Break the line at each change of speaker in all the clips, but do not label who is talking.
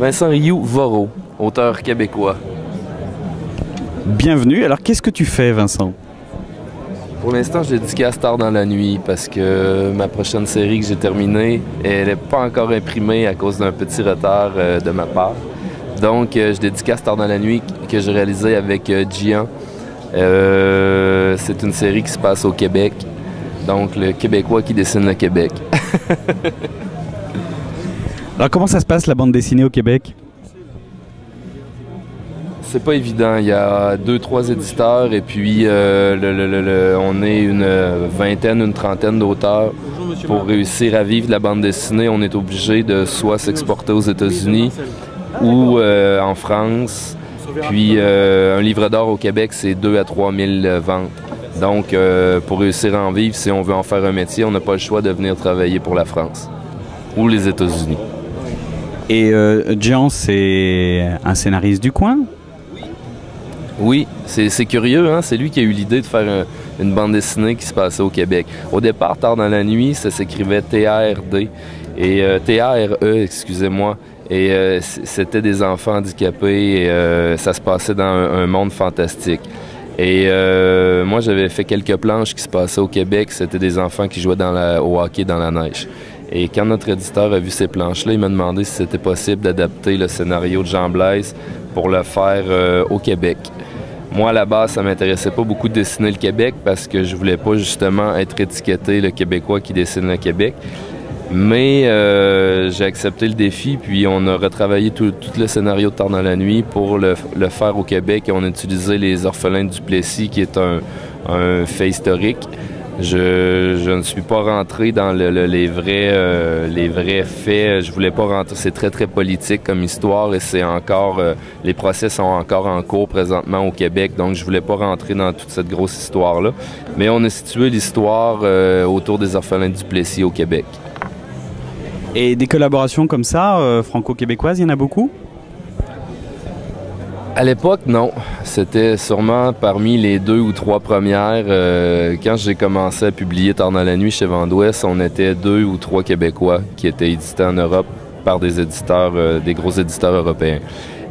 Vincent Rioux-Voreau, auteur québécois.
Bienvenue. Alors, qu'est-ce que tu fais, Vincent?
Pour l'instant, je dédicace Tard dans la nuit parce que ma prochaine série que j'ai terminée, elle n'est pas encore imprimée à cause d'un petit retard de ma part. Donc, je dédicace Tard dans la nuit que j'ai réalisé avec Gian. C'est une série qui se passe au Québec. Donc, le Québécois qui dessine le Québec.
Alors, comment ça se passe, la bande dessinée au Québec?
C'est pas évident. Il y a 2-3 éditeurs et puis on est une vingtaine, une trentaine d'auteurs. Pour réussir à vivre de la bande dessinée, on est obligé de soit s'exporter aux États-Unis ou en France. Puis un livre d'or au Québec, c'est 2 à 3 000 ventes. Donc, pour réussir à en vivre, si on veut en faire un métier, on n'a pas le choix de venir travailler pour la France ou les États-Unis.
Et Gian, c'est un scénariste du coin?
Oui, c'est curieux, hein? C'est lui qui a eu l'idée de faire une bande dessinée qui se passait au Québec. Au départ, Tard dans la nuit, ça s'écrivait T-A-R-D et T-A-R-E, excusez-moi. Et c'était des enfants handicapés et ça se passait dans un monde fantastique. Et moi, j'avais fait quelques planches qui se passaient au Québec. C'était des enfants qui jouaient au hockey dans la neige. Et quand notre éditeur a vu ces planches-là, il m'a demandé si c'était possible d'adapter le scénario de Jean Blaise pour le faire au Québec. Moi, à la base, ça m'intéressait pas beaucoup de dessiner le Québec parce que je voulais pas justement être étiqueté le Québécois qui dessine le Québec. Mais j'ai accepté le défi, puis on a retravaillé tout le scénario de Tard dans la nuit pour le faire au Québec. Et on a utilisé les orphelins du Plessis, qui est un fait historique. Je ne suis pas rentré dans les vrais faits. Je voulais pas rentrer. C'est très, très politique comme histoire et c'est encore... les procès sont encore en cours présentement au Québec, donc je voulais pas rentrer dans toute cette grosse histoire-là. Mais on a situé l'histoire autour des orphelins du Plessis au Québec.
Et des collaborations comme ça, franco-québécoises, il y en a beaucoup?
À l'époque, non. C'était sûrement parmi les 2 ou 3 premières. Quand j'ai commencé à publier Tard dans la nuit chez Vent d'Ouest, on était 2 ou 3 Québécois qui étaient édités en Europe par des éditeurs, des gros éditeurs européens.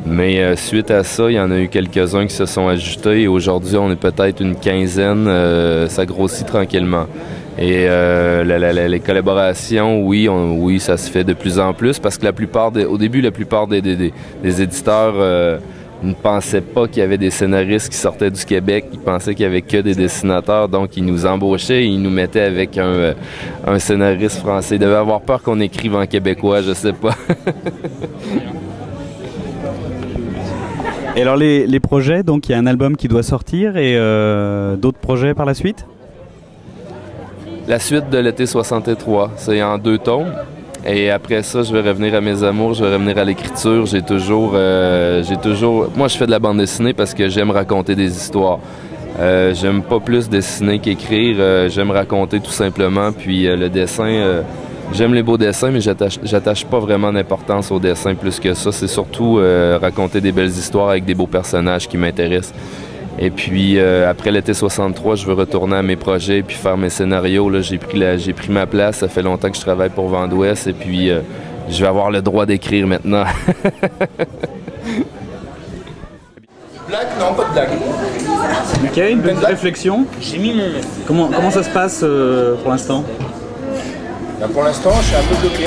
Mais suite à ça, il y en a eu quelques-uns qui se sont ajoutés et aujourd'hui, on est peut-être une quinzaine. Ça grossit tranquillement. Et les collaborations, oui, ça se fait de plus en plus parce que au début, la plupart des éditeurs ne pensaient pas qu'il y avait des scénaristes qui sortaient du Québec. Ils pensaient qu'il y avait que des dessinateurs, donc ils nous embauchaient et ils nous mettaient avec un scénariste français. Ils devaient avoir peur qu'on écrive en québécois, je sais pas.
Et alors les projets, donc il y a un album qui doit sortir et d'autres projets par la suite?
La suite de l'été 63, c'est en 2 tomes. Et après ça, je vais revenir à mes amours, je vais revenir à l'écriture. J'ai toujours... Moi, je fais de la bande dessinée parce que j'aime raconter des histoires. J'aime pas plus dessiner qu'écrire. J'aime raconter tout simplement. Puis le dessin... J'aime les beaux dessins, mais j'attache pas vraiment d'importance au dessin plus que ça. C'est surtout raconter des belles histoires avec des beaux personnages qui m'intéressent. Et puis, après l'été 63, je veux retourner à mes projets et puis faire mes scénarios. Là, j'ai pris ma place. Ça fait longtemps que je travaille pour Vent d'Ouest et puis je vais avoir le droit d'écrire maintenant.
Blague? Non, pas de blague.
Ok, une petite réflexion.
J'ai mis mon...
Comment ça se passe pour l'instant?
Pour l'instant, je suis un peu bloqué.